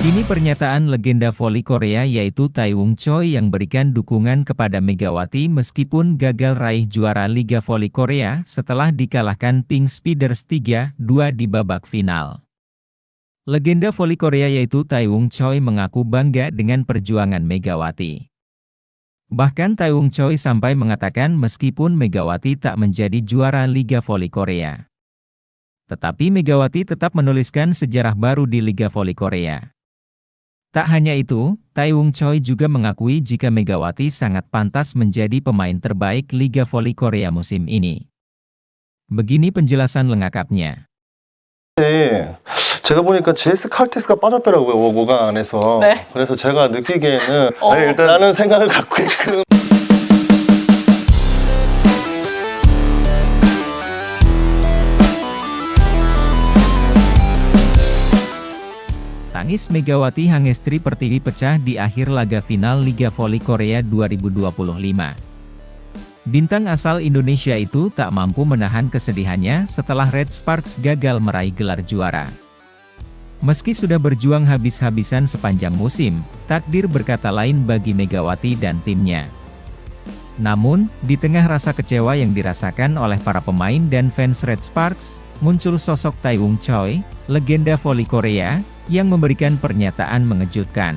Ini pernyataan legenda voli Korea yaitu Taewong Choi yang berikan dukungan kepada Megawati meskipun gagal raih juara Liga Voli Korea setelah dikalahkan Pink Speeders 3-2 di babak final. Legenda voli Korea yaitu Taewong Choi mengaku bangga dengan perjuangan Megawati. Bahkan Taewong Choi sampai mengatakan meskipun Megawati tak menjadi juara Liga Voli Korea, tetapi Megawati tetap menuliskan sejarah baru di Liga Voli Korea. Tak hanya itu, Taewong Choi juga mengakui jika Megawati sangat pantas menjadi pemain terbaik Liga Voli Korea musim ini. Begini penjelasan lengkapnya. 제가 보니까 GS 칼텍스가 빠졌더라고요, 오가 안에서. 네. 그래서 제가 느끼기에는 아니, 일단 나는 생각을 갖고 있고. Tangis Megawati Hangestri Pertiwi pecah di akhir laga final Liga Voli Korea 2025. Bintang asal Indonesia itu tak mampu menahan kesedihannya setelah Red Sparks gagal meraih gelar juara. Meski sudah berjuang habis-habisan sepanjang musim, takdir berkata lain bagi Megawati dan timnya. Namun, di tengah rasa kecewa yang dirasakan oleh para pemain dan fans Red Sparks, muncul sosok Taewong Choi, legenda voli Korea, yang memberikan pernyataan mengejutkan.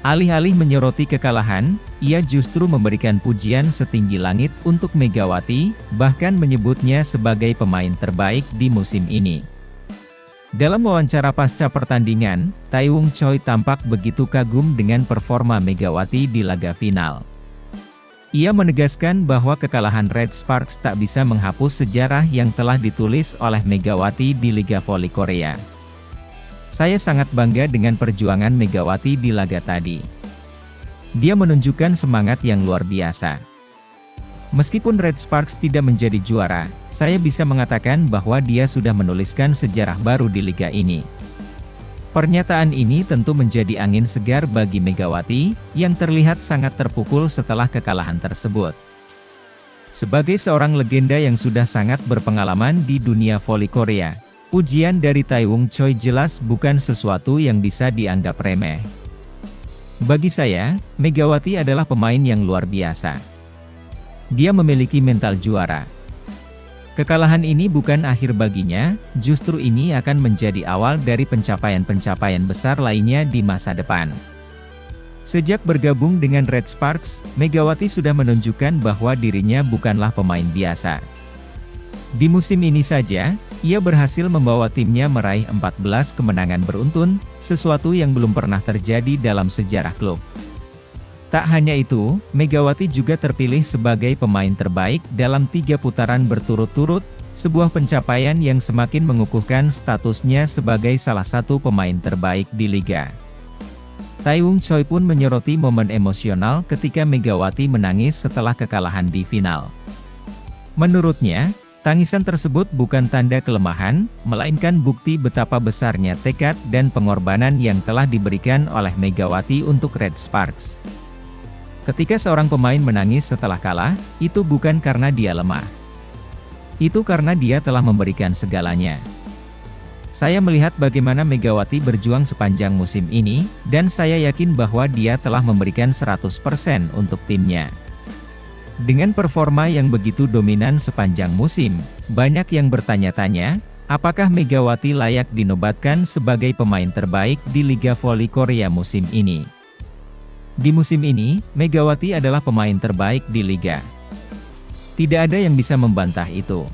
Alih-alih menyoroti kekalahan, ia justru memberikan pujian setinggi langit untuk Megawati, bahkan menyebutnya sebagai pemain terbaik di musim ini. Dalam wawancara pasca pertandingan, Taewong Choi tampak begitu kagum dengan performa Megawati di laga final. Ia menegaskan bahwa kekalahan Red Sparks tak bisa menghapus sejarah yang telah ditulis oleh Megawati di Liga Voli Korea. Saya sangat bangga dengan perjuangan Megawati di laga tadi. Dia menunjukkan semangat yang luar biasa. Meskipun Red Sparks tidak menjadi juara, saya bisa mengatakan bahwa dia sudah menuliskan sejarah baru di liga ini. Pernyataan ini tentu menjadi angin segar bagi Megawati, yang terlihat sangat terpukul setelah kekalahan tersebut. Sebagai seorang legenda yang sudah sangat berpengalaman di dunia voli Korea, pujian dari Taewong Choi jelas bukan sesuatu yang bisa dianggap remeh. Bagi saya, Megawati adalah pemain yang luar biasa. Dia memiliki mental juara. Kekalahan ini bukan akhir baginya, justru ini akan menjadi awal dari pencapaian-pencapaian besar lainnya di masa depan. Sejak bergabung dengan Red Sparks, Megawati sudah menunjukkan bahwa dirinya bukanlah pemain biasa. Di musim ini saja, ia berhasil membawa timnya meraih 14 kemenangan beruntun, sesuatu yang belum pernah terjadi dalam sejarah klub. Tak hanya itu, Megawati juga terpilih sebagai pemain terbaik dalam 3 putaran berturut-turut, sebuah pencapaian yang semakin mengukuhkan statusnya sebagai salah satu pemain terbaik di liga. Taewong Choi pun menyoroti momen emosional ketika Megawati menangis setelah kekalahan di final. Menurutnya, tangisan tersebut bukan tanda kelemahan, melainkan bukti betapa besarnya tekad dan pengorbanan yang telah diberikan oleh Megawati untuk Red Sparks. Ketika seorang pemain menangis setelah kalah, itu bukan karena dia lemah. Itu karena dia telah memberikan segalanya. Saya melihat bagaimana Megawati berjuang sepanjang musim ini, dan saya yakin bahwa dia telah memberikan 100% untuk timnya. Dengan performa yang begitu dominan sepanjang musim, banyak yang bertanya-tanya, apakah Megawati layak dinobatkan sebagai pemain terbaik di Liga Voli Korea musim ini? Di musim ini, Megawati adalah pemain terbaik di liga. Tidak ada yang bisa membantah itu.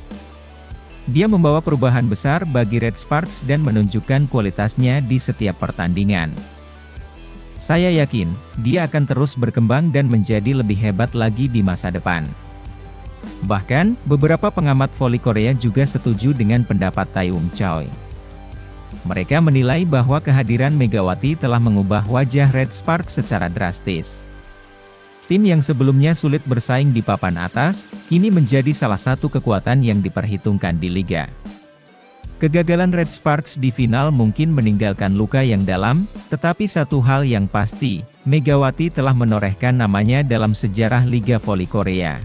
Dia membawa perubahan besar bagi Red Sparks dan menunjukkan kualitasnya di setiap pertandingan. Saya yakin, dia akan terus berkembang dan menjadi lebih hebat lagi di masa depan. Bahkan, beberapa pengamat voli Korea juga setuju dengan pendapat Taewong Choi. Mereka menilai bahwa kehadiran Megawati telah mengubah wajah Red Sparks secara drastis. Tim yang sebelumnya sulit bersaing di papan atas, kini menjadi salah satu kekuatan yang diperhitungkan di liga. Kegagalan Red Sparks di final mungkin meninggalkan luka yang dalam, tetapi satu hal yang pasti, Megawati telah menorehkan namanya dalam sejarah Liga Voli Korea.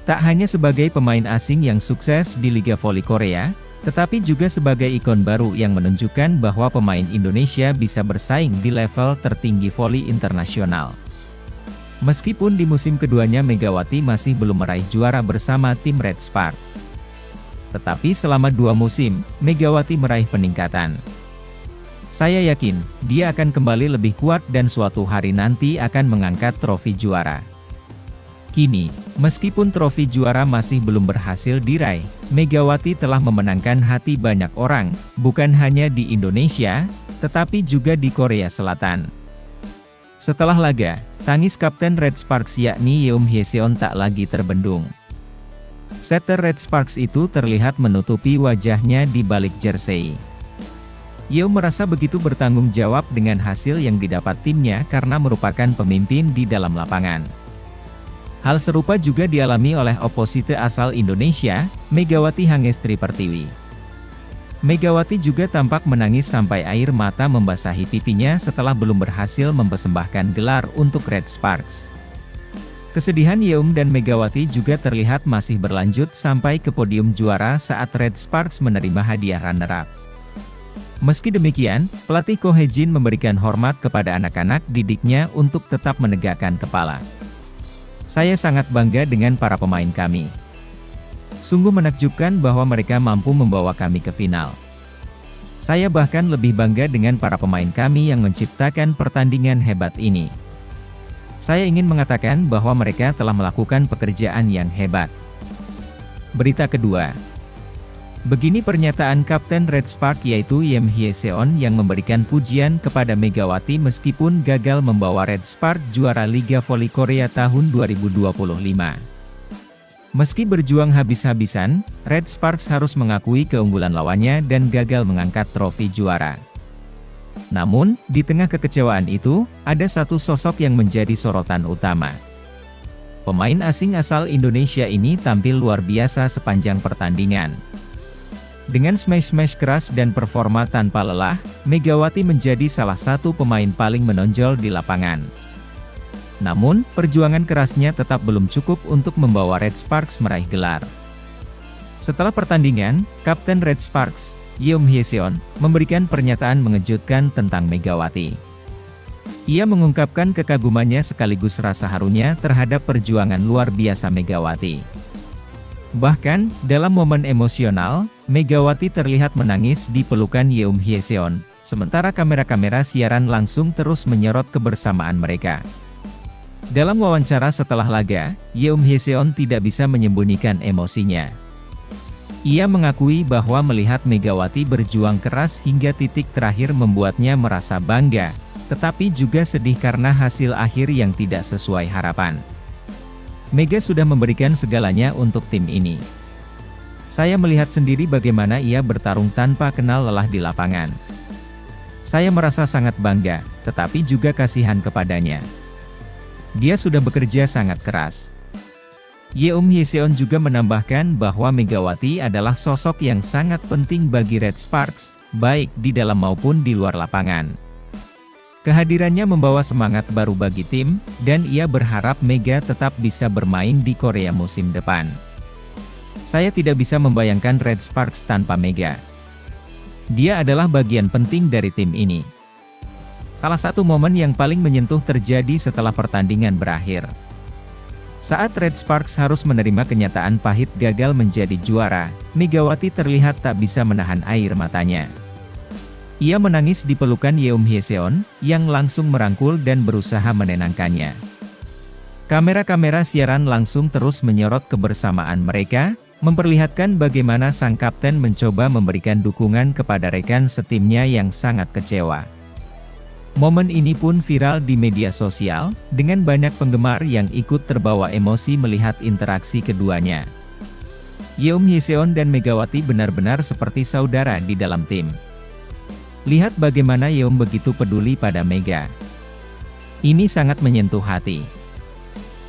Tak hanya sebagai pemain asing yang sukses di Liga Voli Korea, tetapi juga sebagai ikon baru yang menunjukkan bahwa pemain Indonesia bisa bersaing di level tertinggi voli internasional. Meskipun di musim keduanya Megawati masih belum meraih juara bersama tim Red Sparks. Tetapi selama 2 musim, Megawati meraih peningkatan. Saya yakin, dia akan kembali lebih kuat dan suatu hari nanti akan mengangkat trofi juara. Kini, meskipun trofi juara masih belum berhasil diraih, Megawati telah memenangkan hati banyak orang, bukan hanya di Indonesia, tetapi juga di Korea Selatan. Setelah laga, tangis Kapten Red Sparks yakni Yeom Hyeseon tak lagi terbendung. Setter Red Sparks itu terlihat menutupi wajahnya di balik jersey. Yeom merasa begitu bertanggung jawab dengan hasil yang didapat timnya karena merupakan pemimpin di dalam lapangan. Hal serupa juga dialami oleh oposite asal Indonesia, Megawati Hangestri Pertiwi. Megawati juga tampak menangis sampai air mata membasahi pipinya setelah belum berhasil mempersembahkan gelar untuk Red Sparks. Kesedihan Yeom dan Megawati juga terlihat masih berlanjut sampai ke podium juara saat Red Sparks menerima hadiah runner-up. Meski demikian, pelatih Ko Hye-jin memberikan hormat kepada anak-anak didiknya untuk tetap menegakkan kepala. Saya sangat bangga dengan para pemain kami. Sungguh menakjubkan bahwa mereka mampu membawa kami ke final. Saya bahkan lebih bangga dengan para pemain kami yang menciptakan pertandingan hebat ini. Saya ingin mengatakan bahwa mereka telah melakukan pekerjaan yang hebat. Berita kedua. Begini pernyataan Kapten Red Sparks yaitu Yeom Hyeseon yang memberikan pujian kepada Megawati meskipun gagal membawa Red Sparks juara Liga Voli Korea tahun 2025. Meski berjuang habis-habisan, Red Sparks harus mengakui keunggulan lawannya dan gagal mengangkat trofi juara. Namun, di tengah kekecewaan itu, ada satu sosok yang menjadi sorotan utama. Pemain asing asal Indonesia ini tampil luar biasa sepanjang pertandingan. Dengan smash-smash keras dan performa tanpa lelah, Megawati menjadi salah satu pemain paling menonjol di lapangan. Namun, perjuangan kerasnya tetap belum cukup untuk membawa Red Sparks meraih gelar. Setelah pertandingan, Kapten Red Sparks, Yeom Hyeseon, memberikan pernyataan mengejutkan tentang Megawati. Ia mengungkapkan kekagumannya sekaligus rasa harunya terhadap perjuangan luar biasa Megawati. Bahkan, dalam momen emosional, Megawati terlihat menangis di pelukan Yeom Hyeseon, sementara kamera-kamera siaran langsung terus menyorot kebersamaan mereka. Dalam wawancara setelah laga, Yeom Hyeseon tidak bisa menyembunyikan emosinya. Ia mengakui bahwa melihat Megawati berjuang keras hingga titik terakhir membuatnya merasa bangga, tetapi juga sedih karena hasil akhir yang tidak sesuai harapan. Mega sudah memberikan segalanya untuk tim ini. Saya melihat sendiri bagaimana ia bertarung tanpa kenal lelah di lapangan. Saya merasa sangat bangga, tetapi juga kasihan kepadanya. Dia sudah bekerja sangat keras. Yeom Hyeseon juga menambahkan bahwa Megawati adalah sosok yang sangat penting bagi Red Sparks, baik di dalam maupun di luar lapangan. Kehadirannya membawa semangat baru bagi tim, dan ia berharap Mega tetap bisa bermain di Korea musim depan. Saya tidak bisa membayangkan Red Sparks tanpa Mega. Dia adalah bagian penting dari tim ini. Salah satu momen yang paling menyentuh terjadi setelah pertandingan berakhir. Saat Red Sparks harus menerima kenyataan pahit gagal menjadi juara, Megawati terlihat tak bisa menahan air matanya. Ia menangis di pelukan Yeom Hyeseon, yang langsung merangkul dan berusaha menenangkannya. Kamera-kamera siaran langsung terus menyorot kebersamaan mereka, memperlihatkan bagaimana sang kapten mencoba memberikan dukungan kepada rekan setimnya yang sangat kecewa. Momen ini pun viral di media sosial, dengan banyak penggemar yang ikut terbawa emosi melihat interaksi keduanya. Yeom Hyeseon dan Megawati benar-benar seperti saudara di dalam tim. Lihat bagaimana Yeom begitu peduli pada Mega. Ini sangat menyentuh hati.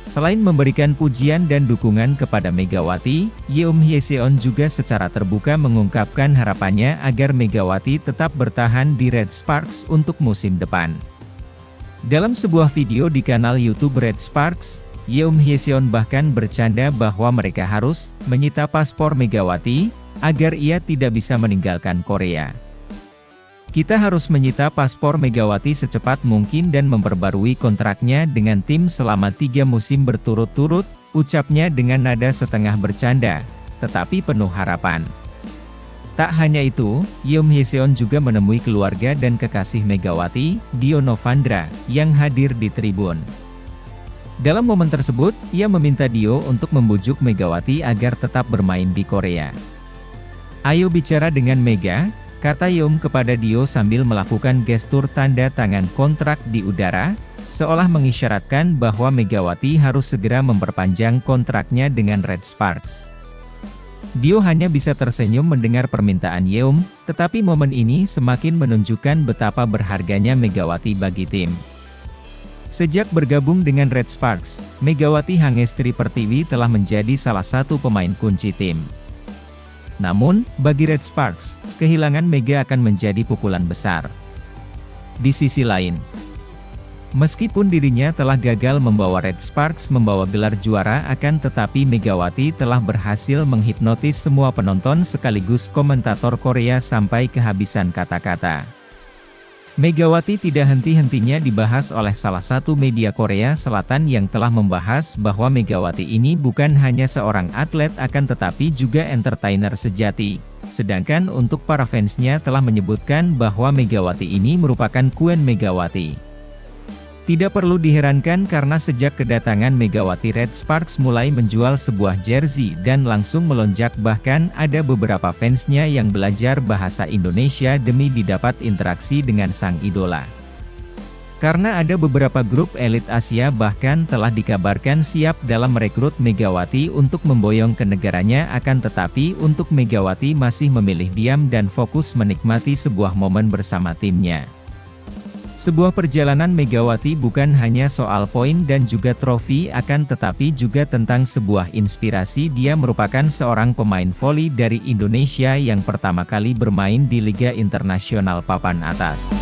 Selain memberikan pujian dan dukungan kepada Megawati, Yeom Hyeseon juga secara terbuka mengungkapkan harapannya agar Megawati tetap bertahan di Red Sparks untuk musim depan. Dalam sebuah video di kanal YouTube Red Sparks, Yeom Hyeseon bahkan bercanda bahwa mereka harus menyita paspor Megawati, agar ia tidak bisa meninggalkan Korea. Kita harus menyita paspor Megawati secepat mungkin dan memperbarui kontraknya dengan tim selama 3 musim berturut-turut, ucapnya dengan nada setengah bercanda, tetapi penuh harapan. Tak hanya itu, Yoon Hye-seon juga menemui keluarga dan kekasih Megawati, Dio Novandra, yang hadir di tribun. Dalam momen tersebut, ia meminta Dio untuk membujuk Megawati agar tetap bermain di Korea. "Ayo bicara dengan Mega," kata Yoon kepada Dio sambil melakukan gestur tanda tangan kontrak di udara, seolah mengisyaratkan bahwa Megawati harus segera memperpanjang kontraknya dengan Red Sparks. Dio hanya bisa tersenyum mendengar permintaan Yeom, tetapi momen ini semakin menunjukkan betapa berharganya Megawati bagi tim. Sejak bergabung dengan Red Sparks, Megawati Hangestri Pertiwi telah menjadi salah satu pemain kunci tim. Namun, bagi Red Sparks, kehilangan Mega akan menjadi pukulan besar. Di sisi lain, meskipun dirinya telah gagal membawa Red Sparks membawa gelar juara akan tetapi Megawati telah berhasil menghipnotis semua penonton sekaligus komentator Korea sampai kehabisan kata-kata. Megawati tidak henti-hentinya dibahas oleh salah satu media Korea Selatan yang telah membahas bahwa Megawati ini bukan hanya seorang atlet akan tetapi juga entertainer sejati. Sedangkan untuk para fansnya telah menyebutkan bahwa Megawati ini merupakan Queen Megawati. Tidak perlu diherankan karena sejak kedatangan Megawati Red Sparks mulai menjual sebuah jersey dan langsung melonjak bahkan ada beberapa fansnya yang belajar bahasa Indonesia demi didapat interaksi dengan sang idola. Karena ada beberapa grup elit Asia bahkan telah dikabarkan siap dalam merekrut Megawati untuk memboyong ke negaranya akan tetapi untuk Megawati masih memilih diam dan fokus menikmati sebuah momen bersama timnya. Sebuah perjalanan Megawati bukan hanya soal poin dan juga trofi akan tetapi juga tentang sebuah inspirasi. Dia merupakan seorang pemain voli dari Indonesia yang pertama kali bermain di Liga Internasional papan atas.